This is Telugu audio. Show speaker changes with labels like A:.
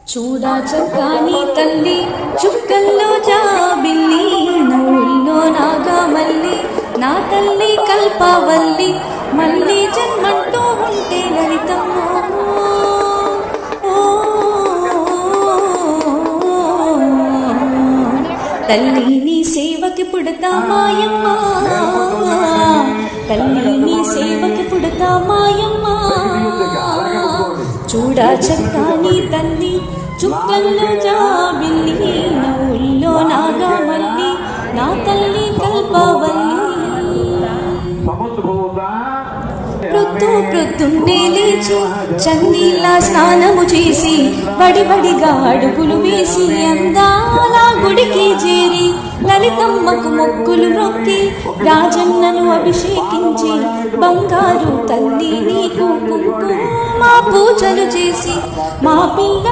A: చూడా చక్కాని తల్లి చుక్కల్లో జాబిల్లి నవ్వుల్లో నాగమల్లి నా తల్లి కల్పవల్లి మళ్ళీ జన్మంటూ ఉంటే లలితమ్మ తల్లి నీ సేవకి పుడతా మాయమ్మ తల్లి నీ సేవకి పుడతా మాయమ్మ చూడా చక్కాని తల్లి చుక్కల్లో జాబిల్లి నవ్వుల్లో నాగమల్లి నా తల్లి కల్పవల్లి ప్రొద్దున్నే లేచి చన్నీలా స్నానము చేసి వడివడిగా అడుగులు వేసి అందాల గుడికి చేరి లలితమ్మకు మొక్కులు మొక్కి రాజన్నను అభిషేకించి బంగారు తల్లి నీకు కుంకుమ పూజలు చేసి మా పిల్ల